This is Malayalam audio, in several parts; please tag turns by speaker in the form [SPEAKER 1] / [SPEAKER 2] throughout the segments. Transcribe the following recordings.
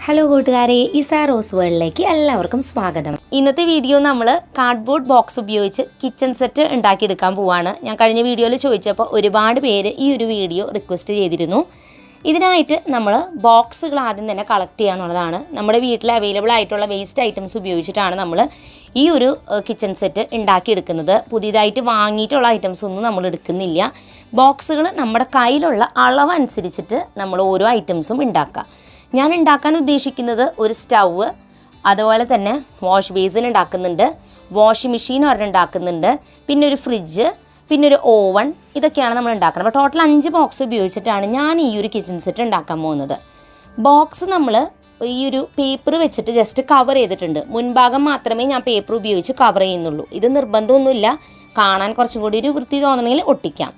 [SPEAKER 1] ഹലോ കൂട്ടുകാരെ, ഇസാ റോസ് വേൾഡിലേക്ക് എല്ലാവർക്കും സ്വാഗതം. ഇന്നത്തെ വീഡിയോ നമ്മൾ കാർഡ്ബോർഡ് ബോക്സ് ഉപയോഗിച്ച് കിച്ചൺ സെറ്റ് ഉണ്ടാക്കിയെടുക്കാൻ പോവാണ്. ഞാൻ കഴിഞ്ഞ വീഡിയോയിൽ ചോദിച്ചപ്പോൾ ഒരുപാട് പേര് ഈ ഒരു വീഡിയോ റിക്വസ്റ്റ് ചെയ്തിരുന്നു. ഇതിനായിട്ട് നമ്മൾ ബോക്സുകൾ ആദ്യം തന്നെ കളക്ട് ചെയ്യുക എന്നുള്ളതാണ്. നമ്മുടെ വീട്ടിൽ അവൈലബിൾ ആയിട്ടുള്ള വേസ്റ്റ് ഐറ്റംസ് ഉപയോഗിച്ചിട്ടാണ് നമ്മൾ ഈ ഒരു കിച്ചൺ സെറ്റ് ഉണ്ടാക്കിയെടുക്കുന്നത്. പുതിയതായിട്ട് വാങ്ങിയിട്ടുള്ള ഐറ്റംസ് ഒന്നും നമ്മൾ എടുക്കുന്നില്ല. ബോക്സുകൾ നമ്മുടെ കയ്യിലുള്ള അളവ് അനുസരിച്ചിട്ട് നമ്മൾ ഓരോ ഐറ്റംസും ഉണ്ടാക്കുക. ഞാൻ ഉണ്ടാക്കാൻ ഉദ്ദേശിക്കുന്നത് ഒരു സ്റ്റൗവ്, അതുപോലെ തന്നെ വാഷ് ബേസിൻ ഉണ്ടാക്കുന്നുണ്ട്, വാഷിംഗ് മെഷീൻ ഒരെണ്ണം ഉണ്ടാക്കുന്നുണ്ട്, പിന്നെ ഒരു ഫ്രിഡ്ജ്, പിന്നെ ഒരു ഓവൺ. ഇതൊക്കെയാണ് നമ്മൾ ഉണ്ടാക്കുന്നത്. അപ്പോൾ ടോട്ടൽ 5 ബോക്സ് ഉപയോഗിച്ചിട്ടാണ് ഞാൻ ഈ ഒരു കിച്ചൺ സെറ്റ് ഉണ്ടാക്കാൻ പോകുന്നത്. ബോക്സ് നമ്മൾ ഈ ഒരു പേപ്പർ വെച്ചിട്ട് ജസ്റ്റ് കവർ ചെയ്തിട്ടുണ്ട്. മുൻഭാഗം മാത്രമേ ഞാൻ പേപ്പർ ഉപയോഗിച്ച് കവർ ചെയ്യുന്നുള്ളൂ. ഇത് നിർബന്ധമൊന്നുമില്ല. കാണാൻ കുറച്ചും കൂടി ഒരു വൃത്തി തോന്നണമെങ്കിൽ ഒട്ടിക്കാം.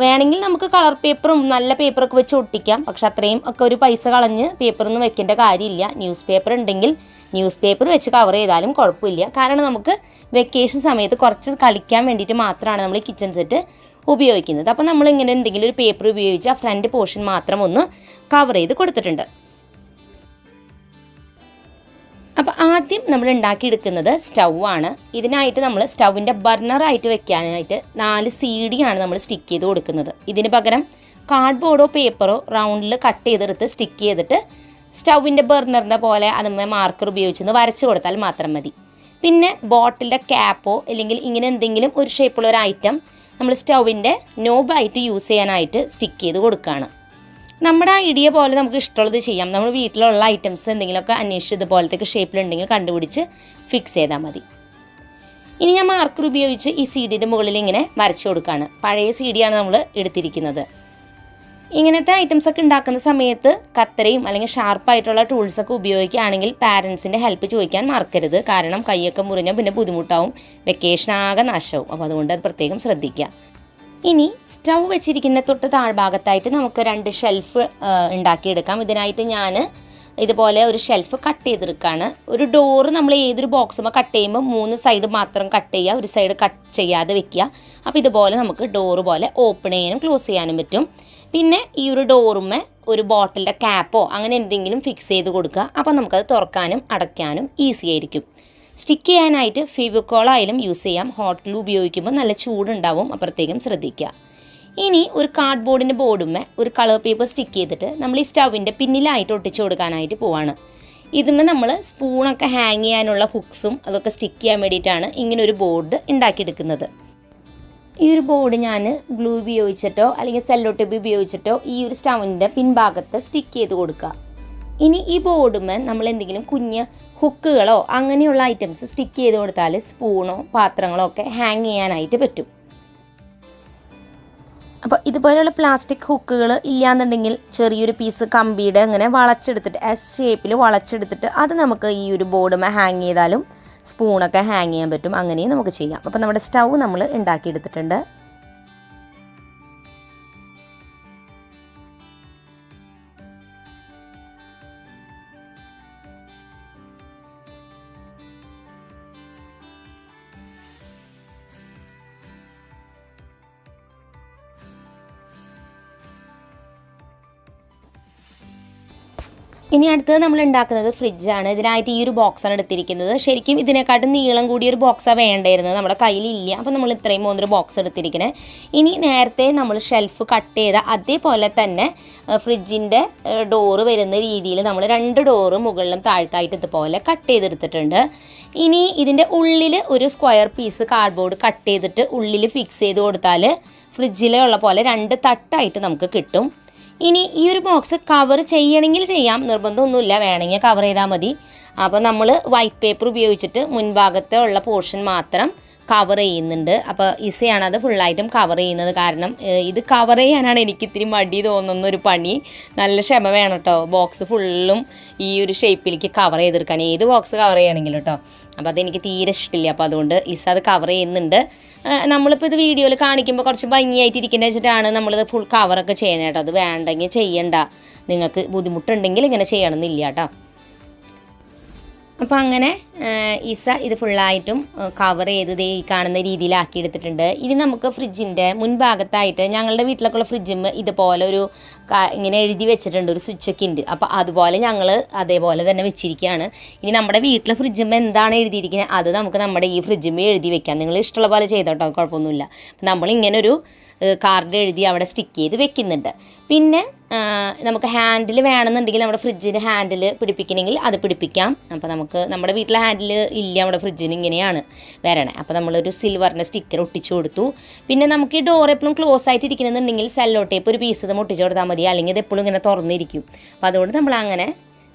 [SPEAKER 1] വേണമെങ്കിൽ നമുക്ക് കളർ പേപ്പറും നല്ല പേപ്പറൊക്കെ വെച്ച് ഒട്ടിക്കാം. പക്ഷെ അത്രയും ഒക്കെ ഒരു പൈസ കളഞ്ഞ് പേപ്പറൊന്നും വെക്കേണ്ട കാര്യമില്ല. ന്യൂസ് പേപ്പർ ഉണ്ടെങ്കിൽ ന്യൂസ് പേപ്പർ വെച്ച് കവർ ചെയ്താലും കുഴപ്പമില്ല. കാരണം നമുക്ക് വെക്കേഷൻ സമയത്ത് കുറച്ച് കളിക്കാൻ വേണ്ടിയിട്ട് മാത്രമാണ് നമ്മൾ ഈ കിച്ചൺ സെറ്റ് ഉപയോഗിക്കുന്നത്. അപ്പോൾ നമ്മളിങ്ങനെ എന്തെങ്കിലും ഒരു പേപ്പർ ഉപയോഗിച്ച് ആ ഫ്രണ്ട് പോർഷൻ മാത്രം ഒന്ന് കവർ ചെയ്ത് കൊടുത്തിട്ടുണ്ട്. അപ്പോൾ ആദ്യം നമ്മൾ ഉണ്ടാക്കിയെടുക്കുന്നത് സ്റ്റൗവാണ്. ഇതിനായിട്ട് നമ്മൾ സ്റ്റൗവിൻ്റെ ബർണറായിട്ട് വെക്കാനായിട്ട് 4 CD ആണ് നമ്മൾ സ്റ്റിക്ക് ചെയ്ത് കൊടുക്കുന്നത്. ഇതിന് പകരം കാർഡ്ബോർഡോ പേപ്പറോ റൗണ്ടിൽ കട്ട് ചെയ്തെടുത്ത് സ്റ്റിക്ക് ചെയ്തിട്ട് സ്റ്റൗവിൻ്റെ ബർണറിൻ്റെ പോലെ അതുമ്മേ മാർക്കർ ഉപയോഗിച്ചൊന്ന് വരച്ച് കൊടുത്താൽ മാത്രം മതി. പിന്നെ ബോട്ടിലിൻ്റെ ക്യാപ്പോ അല്ലെങ്കിൽ ഇങ്ങനെ എന്തെങ്കിലും ഒരു ഷേപ്പുള്ള ഒരു ഐറ്റം നമ്മൾ സ്റ്റൗവിൻ്റെ നോബായിട്ട് യൂസ് ചെയ്യാനായിട്ട് സ്റ്റിക്ക് ചെയ്ത് കൊടുക്കുകയാണ്. നമ്മുടെ ഐഡിയ പോലെ നമുക്ക് ഇഷ്ടമുള്ളത് ചെയ്യാം. നമ്മൾ വീട്ടിലുള്ള ഐറ്റംസ് എന്തെങ്കിലുമൊക്കെ അന്വേഷിച്ച് ഇതുപോലത്തെ ഷേപ്പിലുണ്ടെങ്കിൽ കണ്ടുപിടിച്ച് ഫിക്സ് ചെയ്താൽ മതി. ഇനി ഞാൻ മാർക്കർ ഉപയോഗിച്ച് ഈ CD മുകളിൽ ഇങ്ങനെ വരച്ചു കൊടുക്കുകയാണ്. പഴയ CD ആണ് നമ്മൾ എടുത്തിരിക്കുന്നത്. ഇങ്ങനത്തെ ഐറ്റംസൊക്കെ ഉണ്ടാക്കുന്ന സമയത്ത് കത്തരയും അല്ലെങ്കിൽ ഷാർപ്പായിട്ടുള്ള ടൂൾസൊക്കെ ഉപയോഗിക്കുകയാണെങ്കിൽ പാരൻസിൻ്റെ ഹെൽപ്പ് ചോദിക്കാൻ മറക്കരുത്. കാരണം കൈയൊക്കെ മുറിഞ്ഞാൽ പിന്നെ ബുദ്ധിമുട്ടാവും, വെക്കേഷനാകെ നാശവും. അപ്പോൾ അതുകൊണ്ട് അത് പ്രത്യേകം ശ്രദ്ധിക്കുക. ഇനി സ്റ്റൗ വെച്ചിരിക്കുന്ന തൊട്ട് താഴ്ഭാഗത്തായിട്ട് നമുക്ക് 2 ഷെൽഫ് ഉണ്ടാക്കിയെടുക്കാം. ഇതിനായിട്ട് ഞാൻ ഇതുപോലെ ഒരു ഷെൽഫ് കട്ട് ചെയ്തെടുക്കുകയാണ്. ഒരു ഡോറ് നമ്മൾ ഏതൊരു ബോക്സുമ്പോൾ കട്ട് ചെയ്യുമ്പോൾ 3 സൈഡ് മാത്രം കട്ട് ചെയ്യുക, ഒരു സൈഡ് കട്ട് ചെയ്യാതെ വെക്കുക. അപ്പോൾ ഇതുപോലെ നമുക്ക് ഡോറ് പോലെ ഓപ്പൺ ചെയ്യാനും ക്ലോസ് ചെയ്യാനും പറ്റും. പിന്നെ ഈ ഒരു ഡോറുമ്മേ ഒരു ബോട്ടിലിൻ്റെ ക്യാപ്പോ അങ്ങനെ എന്തെങ്കിലും ഫിക്സ് ചെയ്ത് കൊടുക്കുക. അപ്പോൾ നമുക്കത് തുറക്കാനും അടയ്ക്കാനും ഈസി ആയിരിക്കും. സ്റ്റിക്ക് ചെയ്യാനായിട്ട് ഫെവിക്കോൾ ആയാലും യൂസ് ചെയ്യാം. ഹോട്ട് ഗ്ലൂ ഉപയോഗിക്കുമ്പോൾ നല്ല ചൂടുണ്ടാവും, അപ്പോഴത്തേക്കും ശ്രദ്ധിക്കുക. ഇനി ഒരു കാർഡ്ബോർഡിൻ്റെ ബോർഡുമ്മേ ഒരു കളർ പേപ്പർ സ്റ്റിക്ക് ചെയ്തിട്ട് നമ്മൾ ഈ സ്റ്റൗവിൻ്റെ പിന്നിലായിട്ട് ഒട്ടിച്ചു കൊടുക്കാനായിട്ട് പോവാണ്. ഇതുമ്മേ നമ്മൾ സ്പൂണൊക്കെ ഹാങ് ചെയ്യാനുള്ള ഹുക്സും അതൊക്കെ സ്റ്റിക്ക് ചെയ്യാൻ വേണ്ടിയിട്ടാണ് ഇങ്ങനെ ഒരു ബോർഡ് ഉണ്ടാക്കിയെടുക്കുന്നത്. ഈ ഒരു ബോർഡ് ഞാൻ ഗ്ലൂ ഉപയോഗിച്ചിട്ടോ അല്ലെങ്കിൽ സെല്ലോ ടേപ്പ് ഉപയോഗിച്ചിട്ടോ ഈ ഒരു സ്റ്റൗവിൻ്റെ പിൻഭാഗത്ത് സ്റ്റിക്ക് ചെയ്ത് കൊടുക്കുക. ഇനി ഈ ബോർഡുമ്മേ നമ്മൾ എന്തെങ്കിലും കുഞ്ഞ് ഹുക്കുകളോ അങ്ങനെയുള്ള ഐറ്റംസ് സ്റ്റിക്ക് ചെയ്ത് കൊടുത്താൽ സ്പൂണോ പാത്രങ്ങളോ ഒക്കെ ഹാങ് ചെയ്യാനായിട്ട് പറ്റും. അപ്പോൾ ഇതുപോലെയുള്ള പ്ലാസ്റ്റിക് ഹുക്കുകൾ ഇല്ലയെന്നുണ്ടെങ്കിൽ ചെറിയൊരു പീസ് കമ്പിയുടെ അങ്ങനെ വളച്ചെടുത്തിട്ട് എസ് ഷേപ്പിൽ വളച്ചെടുത്തിട്ട് അത് നമുക്ക് ഈ ഒരു ബോർഡുമ്മേ ഹാങ് ചെയ്താലും സ്പൂണൊക്കെ ഹാങ് ചെയ്യാൻ പറ്റും. അങ്ങനെയും നമുക്ക് ചെയ്യാം. അപ്പോൾ നമ്മുടെ സ്റ്റൗ നമ്മൾ ഉണ്ടാക്കിയെടുത്തിട്ടുണ്ട്. ഇനി അടുത്തത് നമ്മൾ ഉണ്ടാക്കുന്നത് ഫ്രിഡ്ജാണ്. ഇതിനായിട്ട് ഈ ഒരു ബോക്സാണ് എടുത്തിരിക്കുന്നത്. ശരിക്കും ഇതിനെക്കാട്ടും നീളം കൂടിയ ഒരു ബോക്സാണ് വേണ്ടായിരുന്നത്, നമ്മുടെ കയ്യിലില്ല. അപ്പോൾ നമ്മൾ ഇത്രയും 3 ബോക്സ് എടുത്തിരിക്കുന്നത്. ഇനി നേരത്തെ നമ്മൾ ഷെൽഫ് കട്ട് ചെയ്ത അതേപോലെ തന്നെ ഫ്രിഡ്ജിൻ്റെ ഡോറ് വരുന്ന രീതിയിൽ നമ്മൾ 2 ഡോറ് മുകളിലും താഴ്ത്തായിട്ട് ഇതുപോലെ കട്ട് ചെയ്തെടുത്തിട്ടുണ്ട്. ഇനി ഇതിൻ്റെ ഉള്ളിൽ ഒരു സ്ക്വയർ പീസ് കാർഡ്ബോർഡ് കട്ട് ചെയ്തിട്ട് ഉള്ളിൽ ഫിക്സ് ചെയ്ത് കൊടുത്താൽ ഫ്രിഡ്ജിലുള്ള പോലെ 2 തട്ടായിട്ട് നമുക്ക് കിട്ടും. ഇനി ഈ ഒരു ബോക്സ് കവർ ചെയ്യണമെങ്കിൽ ചെയ്യാം, നിർബന്ധമൊന്നുമില്ല, വേണമെങ്കിൽ കവർ ചെയ്താൽ മതി. അപ്പോൾ നമ്മൾ വൈറ്റ് പേപ്പർ ഉപയോഗിച്ചിട്ട് മുൻഭാഗത്തെ ഉള്ള പോർഷൻ മാത്രം കവർ ചെയ്യുന്നുണ്ട്. അപ്പോൾ ഈസിയാണ് അത് ഫുള്ളായിട്ടും കവർ ചെയ്യുന്നത്. കാരണം ഇത് കവർ ചെയ്യാനാണ് എനിക്ക് ഇത്തിരി മടി തോന്നുന്ന ഒരു പണി. നല്ല ക്ഷമ വേണം കേട്ടോ. ബോക്സ് ഫുള്ളും ഈ ഒരു ഷേപ്പിലേക്ക് കവർ ചെയ്തെടുക്കാൻ, ഏത് ബോക്സ് കവർ ചെയ്യണമെങ്കിലും കേട്ടോ. അപ്പോൾ അതെനിക്ക് തീരെ ഇഷ്ടമില്ല. അപ്പോൾ അതുകൊണ്ട് ഈസ അത് കവർ ചെയ്യുന്നുണ്ട്. നമ്മളിപ്പോൾ ഇത് വീഡിയോയിൽ കാണിക്കുമ്പോൾ കുറച്ച് ഭംഗിയായിട്ട് ഇരിക്കുന്നത് വെച്ചിട്ടാണ് നമ്മളിത് ഫുൾ കവറൊക്കെ ചെയ്യണം കേട്ടോ. അത് വേണ്ടെങ്കിൽ ചെയ്യണ്ട, നിങ്ങൾക്ക് ബുദ്ധിമുട്ടുണ്ടെങ്കിൽ ഇങ്ങനെ ചെയ്യണമെന്നില്ല കേട്ടോ. അപ്പോൾ അങ്ങനെ ഈസ ഇത് ഫുള്ളായിട്ടും കവർ ചെയ്ത് ഈ കാണുന്ന രീതിയിലാക്കി എടുത്തിട്ടുണ്ട്. ഇനി നമുക്ക് ഫ്രിഡ്ജിൻ്റെ മുൻഭാഗത്തായിട്ട് ഞങ്ങളുടെ വീട്ടിലൊക്കെയുള്ള ഫ്രിഡ്ജിൽ ഇതുപോലെ ഒരു ഇങ്ങനെ എഴുതി വെച്ചിട്ടുണ്ട്, ഒരു സ്വിച്ചൊക്കെ ഉണ്ട്. അപ്പോൾ അതുപോലെ ഞങ്ങൾ അതേപോലെ തന്നെ വെച്ചിരിക്കുകയാണ്. ഇനി നമ്മുടെ വീട്ടിലെ ഫ്രിഡ്ജിൽ എന്താണ് എഴുതിയിരിക്കുന്നത് അത് നമുക്ക് നമ്മുടെ ഈ ഫ്രിഡ്ജിൽ എഴുതി വെക്കാം. നിങ്ങൾ ഇഷ്ടമുള്ള പോലെ ചെയ്തോട്ടോ, കുഴപ്പമൊന്നുമില്ല. നമ്മളിങ്ങനെ ഒരു കാർഡ് എഴുതി അവിടെ സ്റ്റിക്ക് ചെയ്ത് വെക്കുന്നുണ്ട്. പിന്നെ നമുക്ക് ഹാൻഡിൽ വേണമെന്നുണ്ടെങ്കിൽ നമ്മുടെ ഫ്രിഡ്ജിന് ഹാൻഡിൽ പിടിപ്പിക്കണമെങ്കിൽ അത് പിടിപ്പിക്കാം. അപ്പോൾ നമുക്ക് നമ്മുടെ വീട്ടിലെ ഹാൻഡിൽ ഇല്ല, നമ്മുടെ ഫ്രിഡ്ജിന് ഇങ്ങനെയാണ് വരണേ. അപ്പോൾ നമ്മളൊരു സിൽവറിൻ്റെ സ്റ്റിക്കർ ഒട്ടിച്ചു കൊടുത്തു. പിന്നെ നമുക്ക് ഈ ഡോർ എപ്പോഴും ക്ലോസ് ആയിട്ട് ഇരിക്കണമെന്നുണ്ടെങ്കിൽ സെല്ലോ ടേപ്പ് ഒരു പീസ് ഇത് ഒട്ടിച്ചു കൊടുത്താൽ മതി, അല്ലെങ്കിൽ ഇത് എപ്പോഴും ഇങ്ങനെ തുറന്നിരിക്കും. അപ്പോൾ അതുകൊണ്ട് നമ്മൾ അങ്ങനെ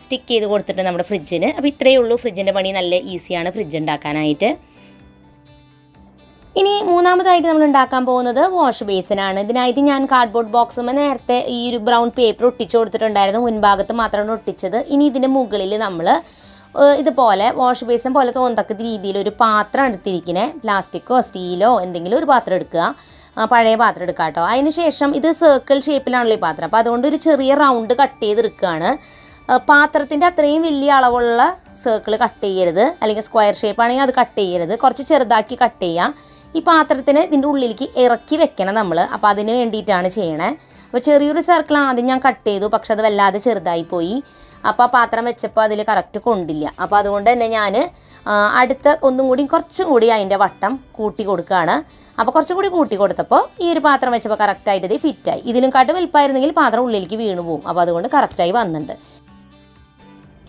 [SPEAKER 1] സ്റ്റിക്ക് ചെയ്ത് കൊടുത്തിട്ട് നമ്മുടെ ഫ്രിഡ്ജിന്. അപ്പോൾ ഇത്രയേ ഉള്ളൂ. ഫ്രിഡ്ജിൻ്റെ പണി നല്ല ഈസിയാണ് ഫ്രിഡ്ജ് ഉണ്ടാക്കാനായിട്ട്. ഇനി മൂന്നാമതായിട്ട് നമ്മൾ ഉണ്ടാക്കാൻ പോകുന്നത് വാഷ് ബേസിനാണ്. ഇതിനായിട്ട് ഞാൻ കാർഡ്ബോർഡ് ബോക്സുമ്പോൾ നേരത്തെ ഈ ഒരു ബ്രൗൺ പേപ്പർ ഒട്ടിച്ചു കൊടുത്തിട്ടുണ്ടായിരുന്നു, മുൻഭാഗത്ത് മാത്രമാണ് ഒട്ടിച്ചത്. ഇനി ഇതിൻ്റെ മുകളിൽ നമ്മൾ ഇതുപോലെ വാഷ് ബേസിൻ പോലെ തോന്നത്തക്ക രീതിയിൽ ഒരു പാത്രം എടുത്തിരിക്കുന്നത്, പ്ലാസ്റ്റിക്കോ സ്റ്റീലോ എന്തെങ്കിലും ഒരു പാത്രം എടുക്കുക, പഴയ പാത്രം എടുക്കുക കേട്ടോ. അതിന് ശേഷം ഇത് സർക്കിൾ ഷേപ്പിലാണല്ലോ ഈ പാത്രം, അപ്പോൾ അതുകൊണ്ട് ഒരു ചെറിയ റൗണ്ട് കട്ട് ചെയ്തെടുക്കുകയാണ്. പാത്രത്തിൻ്റെ അത്രയും വലിയ അളവുള്ള സർക്കിൾ കട്ട് ചെയ്യരുത്, അല്ലെങ്കിൽ സ്ക്വയർ ഷേപ്പ് ആണെങ്കിൽ അത് കട്ട് ചെയ്യരുത്, കുറച്ച് ചെറുതാക്കി കട്ട് ചെയ്യാം. ഈ പാത്രത്തിന് ഇതിൻ്റെ ഉള്ളിലേക്ക് ഇറക്കി വെക്കണം നമ്മൾ, അപ്പോൾ അതിന് വേണ്ടിയിട്ടാണ് ചെയ്യണേ. അപ്പോൾ ചെറിയൊരു സർക്കിൾ ആദ്യം ഞാൻ കട്ട് ചെയ്തു, പക്ഷെ അത് വല്ലാതെ ചെറുതായി പോയി. അപ്പോൾ ആ പാത്രം വെച്ചപ്പോൾ അതിൽ കറക്റ്റ് കൊണ്ടില്ല. അപ്പോൾ അതുകൊണ്ട് തന്നെ ഞാൻ അടുത്ത ഒന്നും കൂടി കുറച്ചും കൂടി അതിൻ്റെ വട്ടം കൂട്ടി കൊടുക്കുകയാണ്. അപ്പോൾ കുറച്ചും കൂടി കൂട്ടി കൊടുത്തപ്പോൾ ഈ ഒരു പാത്രം വെച്ചപ്പോൾ കറക്റ്റായിട്ട് ഇത് ഫിറ്റായി. ഇതിലും കാട്ട് വലിപ്പമായിരുന്നെങ്കിൽ പാത്രം ഉള്ളിലേക്ക് വീണു പോകും. അപ്പോൾ അതുകൊണ്ട് കറക്റ്റായി വന്നിട്ടുണ്ട്.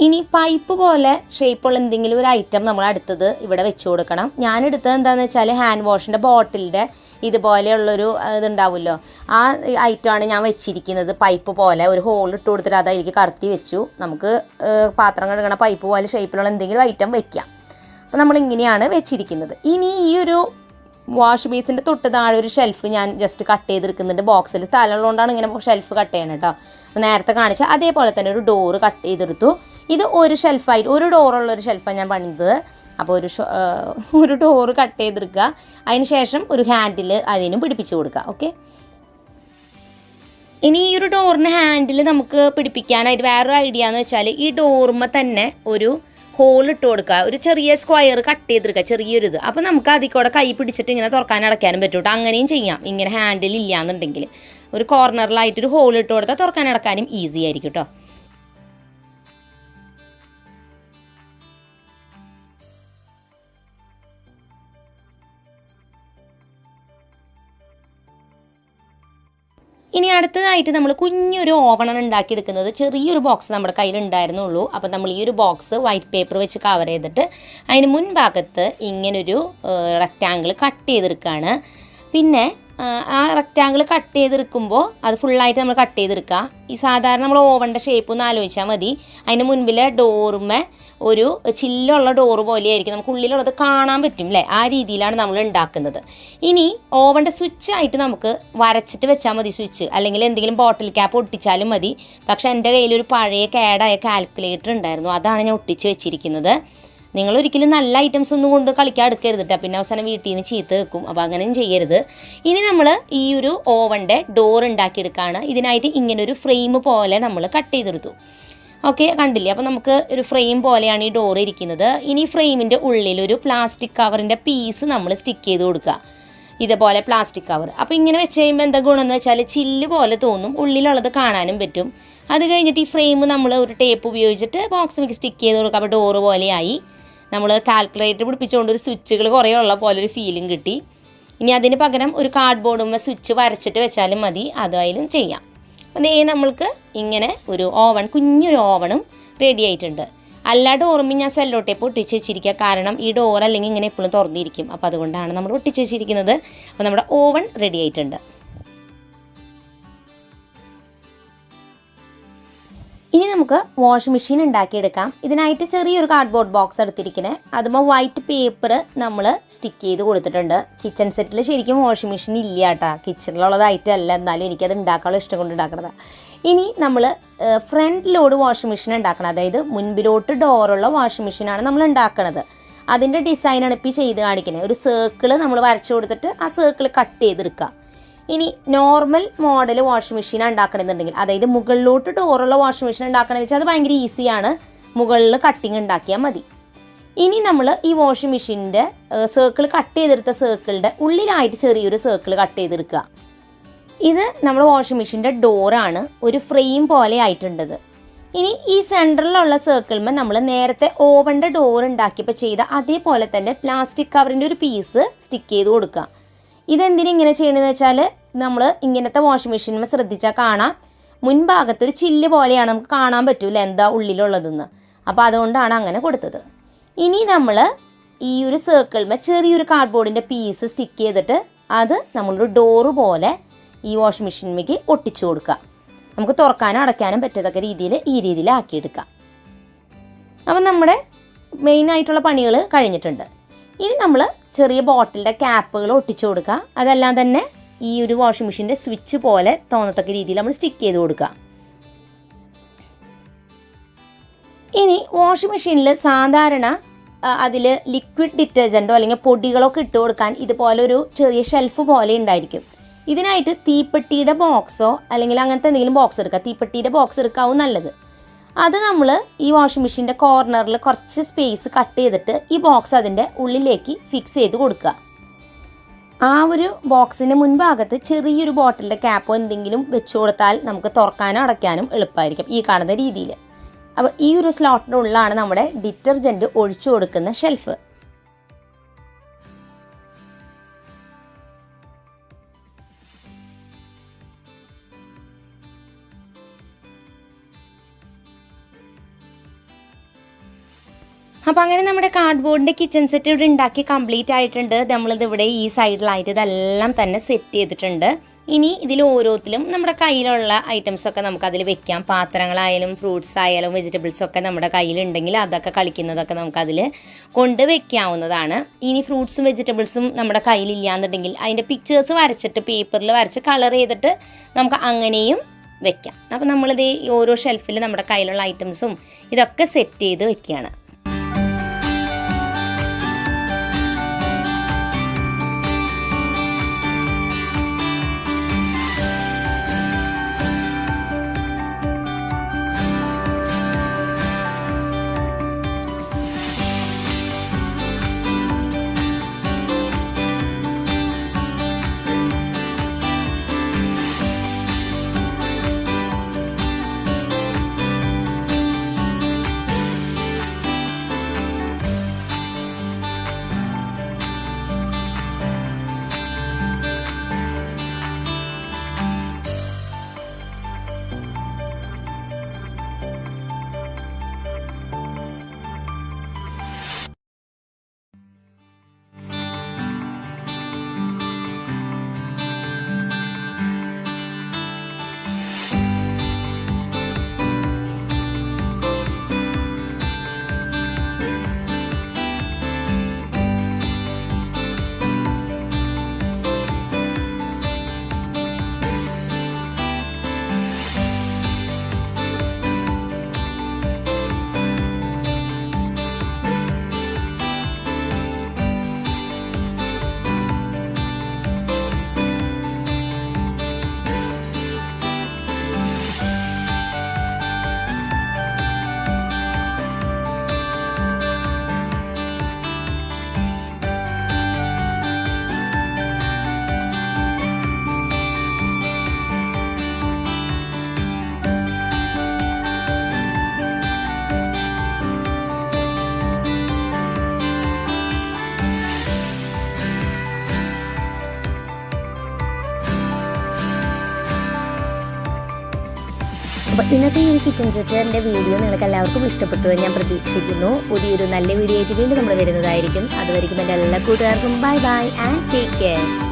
[SPEAKER 1] ഇനി പൈപ്പ് പോലെ ഷേപ്പുള്ള എന്തെങ്കിലും ഒരു ഐറ്റം നമ്മൾ അടുത്തത് ഇവിടെ വെച്ച് കൊടുക്കണം. ഞാനെടുത്തത് എന്താണെന്ന് വെച്ചാൽ ഹാൻഡ് വാഷിൻ്റെ ബോട്ടിലിൻ്റെ ഇതുപോലെയുള്ളൊരു ഇതുണ്ടാവുമല്ലോ, ആ ഐറ്റമാണ് ഞാൻ വെച്ചിരിക്കുന്നത്. പൈപ്പ് പോലെ ഒരു ഹോൾ ഇട്ട് കൊടുത്തിട്ട് അത് അതിലേക്ക് കടത്തി വെച്ചു. നമുക്ക് പാത്രം കഴുകണ പൈപ്പ് പോലെ ഷേപ്പിലുള്ള എന്തെങ്കിലും ഐറ്റം വെക്കാം. അപ്പോൾ നമ്മളിങ്ങനെയാണ് വെച്ചിരിക്കുന്നത്. ഇനി ഈ ഒരു വാഷ് ബേസിൻ്റെ തൊട്ട് താഴെ ഒരു ഷെൽഫ് ഞാൻ ജസ്റ്റ് കട്ട് ചെയ്തെടുക്കുന്നുണ്ട്. ബോക്സിൽ സ്ഥലമുള്ളതുകൊണ്ടാണ് ഇങ്ങനെ ഷെൽഫ് കട്ട് ചെയ്യണം കേട്ടോ. നേരത്തെ കാണിച്ച അതേപോലെ തന്നെ ഒരു ഡോറ് കട്ട് ചെയ്തെടുത്തു. ഇത് ഒരു ഷെൽഫായിട്ട് ഒരു ഡോറുള്ളൊരു ഷെൽഫാണ് ഞാൻ പണിതത്. അപ്പോൾ ഒരു ഡോറ് കട്ട് ചെയ്തെടുക്കുക. അതിന് ശേഷം ഒരു ഹാൻഡിൽ അതിനും പിടിപ്പിച്ച് കൊടുക്കുക. ഓക്കെ, ഇനി ഈ ഒരു ഡോറിന് ഹാൻഡിൽ നമുക്ക് പിടിപ്പിക്കാനായിട്ട് വേറൊരു ഐഡിയ എന്ന് വെച്ചാൽ ഈ ഡോറുമ്മ തന്നെ ഒരു ഹോൾ ഇട്ട് കൊടുക്കുക, ഒരു ചെറിയ സ്ക്വയർ കട്ട് ചെയ്തെടുക്കുക, ചെറിയൊരു ഇത്. അപ്പോൾ നമുക്ക് അതിൽ കൂടെ കൈ പിടിച്ചിട്ട് ഇങ്ങനെ തുറക്കാനും അടയ്ക്കാനും പറ്റും കേട്ടോ. അങ്ങനെയും ചെയ്യാം. ഇങ്ങനെ ഹാൻഡിൽ ഇല്ലയെന്നുണ്ടെങ്കിൽ ഒരു കോർണറിലായിട്ടൊരു ഹോൾ ഇട്ട് കൊടുത്താൽ തുറക്കാനും അടക്കാനും ഈസി ആയിരിക്കും കേട്ടോ. ഇനി അടുത്തതായിട്ട് നമ്മൾ കുഞ്ഞൊരു ഓവണാണ് ഉണ്ടാക്കിയെടുക്കുന്നത്. ചെറിയൊരു ബോക്സ് നമ്മുടെ കയ്യിൽ ഉണ്ടായിരുന്നുള്ളൂ. അപ്പോൾ നമ്മൾ ഈ ഒരു ബോക്സ് വൈറ്റ് പേപ്പർ വെച്ച് കവർ ചെയ്തിട്ട് അതിന് മുൻഭാഗത്ത് ഇങ്ങനൊരു റെക്റ്റാങ്കിൾ കട്ട് ചെയ്തെടുക്കുകയാണ്. പിന്നെ ആ റെക്റ്റാങ്കിൾ കട്ട് ചെയ്തെടുക്കുമ്പോൾ അത് ഫുള്ളായിട്ട് നമ്മൾ കട്ട് ചെയ്തെടുക്കുക. ഈ സാധാരണ നമ്മൾ ഓവൻ്റെ ഷേപ്പ് ഒന്ന് ആലോചിച്ചാൽ മതി. അതിന് മുൻപിലെ ഡോറുമേ ഒരു ചില്ലുള്ള ഡോറ് പോലെയായിരിക്കും, നമുക്ക് ഉള്ളിലുള്ളത് കാണാൻ പറ്റും അല്ലേ? ആ രീതിയിലാണ് നമ്മൾ ഉണ്ടാക്കുന്നത്. ഇനി ഓവൻ്റെ സ്വിച്ച് ആയിട്ട് നമുക്ക് വരച്ചിട്ട് വെച്ചാൽ മതി സ്വിച്ച്, അല്ലെങ്കിൽ എന്തെങ്കിലും ബോട്ടിൽ ക്യാപ്പ് ഒട്ടിച്ചാലും മതി. പക്ഷേ എൻ്റെ കയ്യിലൊരു പഴയ കേടായ കാൽക്കുലേറ്റർ ഉണ്ടായിരുന്നു, അതാണ് ഞാൻ ഒട്ടിച്ച് വെച്ചിരിക്കുന്നത്. നിങ്ങൾ ഒരിക്കലും നല്ല ഐറ്റംസ് ഒന്നും കൊണ്ട് കളിക്കാൻ എടുക്കരുത് കേട്ടോ, പിന്നെ അവസാനം വീട്ടിൽ നിന്ന് ചീത്ത വെക്കും. അപ്പോൾ അങ്ങനെയും ചെയ്യരുത്. ഇനി നമ്മൾ ഈ ഒരു ഓവൻ്റെ ഡോർ ഉണ്ടാക്കിയെടുക്കുകയാണ്. ഇതിനായിട്ട് ഇങ്ങനൊരു ഫ്രെയിം പോലെ നമ്മൾ കട്ട് ചെയ്തെടുത്തു. ഓക്കെ, കണ്ടില്ലേ? അപ്പോൾ നമുക്ക് ഒരു ഫ്രെയിം പോലെയാണ് ഈ ഡോർ ഇരിക്കുന്നത്. ഇനി ഫ്രെയിമിൻ്റെ ഉള്ളിലൊരു പ്ലാസ്റ്റിക് കവറിൻ്റെ പീസ് നമ്മൾ സ്റ്റിക്ക് ചെയ്ത് കൊടുക്കുക, ഇതുപോലെ പ്ലാസ്റ്റിക് കവർ. അപ്പോൾ ഇങ്ങനെ വെച്ച് കഴിയുമ്പോൾ എന്താ ഗുണമെന്ന് വെച്ചാൽ ചില്ല് പോലെ തോന്നും, ഉള്ളിലുള്ളത് കാണാനും പറ്റും. അത് കഴിഞ്ഞിട്ട് ഈ ഫ്രെയിം നമ്മൾ ഒരു ടേപ്പ് ഉപയോഗിച്ചിട്ട് ബോക്സിലേക്ക് സ്റ്റിക്ക് ചെയ്ത് കൊടുക്കുക. അപ്പോൾ ഡോറ് പോലെയായി. നമ്മൾ കാൽക്കുലേറ്റർ പിടിപ്പിച്ചുകൊണ്ട് ഒരു സ്വിച്ചുകൾ കുറേ ഉള്ള പോലെ ഒരു ഫീലിംഗ് കിട്ടി. ഇനി അതിന് പകരം ഒരു കാർഡ്ബോർഡും സ്വിച്ച് വരച്ചിട്ട് വെച്ചാലും മതി, അതായാലും ചെയ്യാം. അതേ നമ്മൾക്ക് ഇങ്ങനെ ഒരു ഓവൺ, കുഞ്ഞൊരു ഓവണും റെഡി ആയിട്ടുണ്ട്. എല്ലാ ഡോറും ഞാൻ സെല്ലോ ടേപ്പ് ഒട്ടിച്ച് വെച്ചിരിക്കുക, കാരണം ഈ ഡോർ അല്ലെങ്കിൽ ഇങ്ങനെ എപ്പോഴും തുറന്നിരിക്കും. അപ്പോൾ അതുകൊണ്ടാണ് നമ്മൾ ഒട്ടിച്ച് വെച്ചിരിക്കുന്നത്. അപ്പോൾ നമ്മുടെ ഓവൺ റെഡി ആയിട്ടുണ്ട്. ഇനി നമുക്ക് വാഷ് മെഷീൻ ഉണ്ടാക്കിയെടുക്കാം. ഇതിനായിട്ട് ചെറിയൊരു കാർഡ്ബോർഡ് ബോക്സ് എടുത്തിരിക്കുന്നത്, അതുമ്പോൾ വൈറ്റ് പേപ്പർ നമ്മൾ സ്റ്റിക്ക് ചെയ്ത് കൊടുത്തിട്ടുണ്ട്. കിച്ചൺ സെറ്റിൽ ശരിക്കും വാഷിംഗ് മെഷീൻ ഇല്ല കേട്ടോ, കിച്ചണിലുള്ളതായിട്ടല്ല, എന്നാലും എനിക്കത് ഉണ്ടാക്കാനുള്ള ഇഷ്ടം കൊണ്ട് ഉണ്ടാക്കണതാണ്. ഇനി നമ്മൾ ഫ്രണ്ട് ലോഡ് വാഷിംഗ് മെഷീൻ ഉണ്ടാക്കണം, അതായത് മുൻപിലോട്ട് ഡോറുള്ള വാഷിംഗ് മെഷീനാണ് നമ്മൾ ഉണ്ടാക്കുന്നത്. അതിൻ്റെ ഡിസൈനാണ് ഇപ്പോൾ ചെയ്ത് കാണിക്കുന്നത്. ഒരു സർക്കിൾ നമ്മൾ വരച്ചു കൊടുത്തിട്ട് ആ സർക്കിൾ കട്ട് ചെയ്തെടുക്കുക. ഇനി നോർമൽ മോഡൽ വാഷിംഗ് മെഷീൻ ഉണ്ടാക്കണമെന്നുണ്ടെങ്കിൽ, അതായത് മുകളിലോട്ട് ഡോറുള്ള വാഷിംഗ് മെഷീൻ ഉണ്ടാക്കണമെന്ന് വെച്ചാൽ അത് ഭയങ്കര ഈസിയാണ്. മുകളിൽ കട്ടിങ് ഉണ്ടാക്കിയാൽ മതി. ഇനി നമ്മൾ ഈ വാഷിംഗ് മെഷീനിൻ്റെ സർക്കിൾ കട്ട് ചെയ്തെടുത്ത സർക്കിളിൻ്റെ ഉള്ളിലായിട്ട് ചെറിയൊരു സർക്കിൾ കട്ട് ചെയ്തെടുക്കുക. ഇത് നമ്മൾ വാഷിംഗ് മെഷീൻ്റെ ഡോറാണ്, ഒരു ഫ്രെയിം പോലെ ആയിട്ടുണ്ടത്. ഇനി ഈ സെൻറ്ററിലുള്ള സർക്കിളിൽ നമ്മൾ നേരത്തെ ഓവൻ്റെ ഡോർ ഉണ്ടാക്കിയപ്പോൾ ചെയ്ത അതേപോലെ തന്നെ പ്ലാസ്റ്റിക് കവറിൻ്റെ ഒരു പീസ് സ്റ്റിക്ക് ചെയ്ത് കൊടുക്കുക. ഇതെന്തിനും ഇങ്ങനെ ചെയ്യണമെന്ന് വെച്ചാൽ നമ്മൾ ഇങ്ങനത്തെ വാഷിംഗ് മെഷീനിൽ ശ്രദ്ധിച്ചാൽ കാണാം, മുൻഭാഗത്തൊരു ചില്ല് പോലെയാണ്, നമുക്ക് കാണാൻ പറ്റൂല എന്താ ഉള്ളിലുള്ളതെന്ന്. അപ്പോൾ അതുകൊണ്ടാണ് അങ്ങനെ കൊടുത്തത്. ഇനി നമ്മൾ ഈ ഒരു സർക്കിളിൽ ചെറിയൊരു കാർഡ്ബോർഡിൻ്റെ പീസ് സ്റ്റിക്ക് ചെയ്തിട്ട് അത് നമ്മളൊരു ഡോറ് പോലെ ഈ വാഷിംഗ് മെഷീനിലേക്ക് ഒട്ടിച്ചു കൊടുക്കുക. നമുക്ക് തുറക്കാനും അടയ്ക്കാനും പറ്റത്തക്ക രീതിയിൽ ഈ രീതിയിൽ ആക്കിയെടുക്കാം. അപ്പം നമ്മുടെ മെയിനായിട്ടുള്ള പണികൾ കഴിഞ്ഞിട്ടുണ്ട്. ഇനി നമ്മൾ ചെറിയ ബോട്ടിലിൻ്റെ ക്യാപ്പുകൾ ഒട്ടിച്ചു കൊടുക്കുക. അതെല്ലാം തന്നെ ഈ ഒരു വാഷിംഗ് മെഷീൻ്റെ സ്വിച്ച് പോലെ തോന്നത്തക്ക രീതിയിൽ നമ്മൾ സ്റ്റിക്ക് ചെയ്ത് കൊടുക്കുക. ഇനി വാഷിംഗ് മെഷീനിൽ സാധാരണ അതിൽ ലിക്വിഡ് ഡിറ്റർജൻറ്റോ അല്ലെങ്കിൽ പൊടികളൊക്കെ ഇട്ട് കൊടുക്കാൻ ഇതുപോലെ ഒരു ചെറിയ ഷെൽഫ് പോലെ ഉണ്ടായിരിക്കും. ഇതിനായിട്ട് തീപ്പെട്ടിയുടെ ബോക്സോ അല്ലെങ്കിൽ അങ്ങനത്തെ എന്തെങ്കിലും ബോക്സ് എടുക്കുക. തീപ്പെട്ടിയുടെ ബോക്സ് എടുക്കാവും നല്ലത്. അത് നമ്മൾ ഈ വാഷിംഗ് മെഷീൻ്റെ കോർണറിൽ കുറച്ച് സ്പേസ് കട്ട് ചെയ്തിട്ട് ഈ ബോക്സ് അതിൻ്റെ ഉള്ളിലേക്ക് ഫിക്സ് ചെയ്ത് കൊടുക്കുക. ആ ഒരു ബോക്സിൻ്റെ മുൻഭാഗത്ത് ചെറിയൊരു ബോട്ടിലിൻ്റെ ക്യാപ്പോ എന്തെങ്കിലും വെച്ച് കൊടുത്താൽ നമുക്ക് തുറക്കാനും അടയ്ക്കാനും എളുപ്പമായിരിക്കും ഈ കാണുന്ന രീതിയിൽ. അപ്പോൾ ഈ ഒരു സ്ലോട്ടിൻ്റെ ഉള്ളിലാണ് നമ്മുടെ ഡിറ്റർജൻറ്റ് ഒഴിച്ചു കൊടുക്കുന്ന ഷെൽഫ്. അപ്പോൾ അങ്ങനെ നമ്മുടെ കാർഡ്ബോർഡിൻ്റെ കിച്ചൺ സെറ്റ് ഇവിടെ ഉണ്ടാക്കി കംപ്ലീറ്റ് ആയിട്ടുണ്ട്. നമ്മളിത് ഇവിടെ ഈ സൈഡിലായിട്ട് ഇതെല്ലാം തന്നെ സെറ്റ് ചെയ്തിട്ടുണ്ട്. ഇനി ഇതിൽ ഓരോത്തിലും നമ്മുടെ കയ്യിലുള്ള ഐറ്റംസൊക്കെ നമുക്കതിൽ വെക്കാം. പാത്രങ്ങളായാലും ഫ്രൂട്ട്സ് ആയാലും വെജിറ്റബിൾസൊക്കെ നമ്മുടെ കയ്യിലുണ്ടെങ്കിൽ അതൊക്കെ കളിക്കുന്നതൊക്കെ നമുക്കതിൽ കൊണ്ട് വെക്കാവുന്നതാണ്. ഇനി ഫ്രൂട്ട്സും വെജിറ്റബിൾസും നമ്മുടെ കയ്യിലില്ലാന്നുണ്ടെങ്കിൽ അതിൻ്റെ പിക്ചേഴ്സ് വരച്ചിട്ട് പേപ്പറിൽ വരച്ച് കളർ ചെയ്തിട്ട് നമുക്ക് അങ്ങനെയും വെക്കാം. അപ്പോൾ നമ്മളിത് ഓരോ ഷെൽഫിൽ നമ്മുടെ കയ്യിലുള്ള ഐറ്റംസും ഇതൊക്കെ സെറ്റ് ചെയ്ത് വെക്കുകയാണ്. അപ്പോൾ ഇന്നത്തെ ഈ ഒരു കിച്ചൺ സെറ്റിൻ്റെ വീഡിയോ നിങ്ങൾക്ക് എല്ലാവർക്കും ഇഷ്ടപ്പെട്ടു എന്ന് ഞാൻ പ്രതീക്ഷിക്കുന്നു. പുതിയൊരു നല്ല വീഡിയോ ആയിട്ട് വീണ്ടും നമ്മൾ വരുന്നതായിരിക്കും. അതുവരെയും എൻ്റെ എല്ലാ കൂട്ടുകാർക്കും bye bye and take care.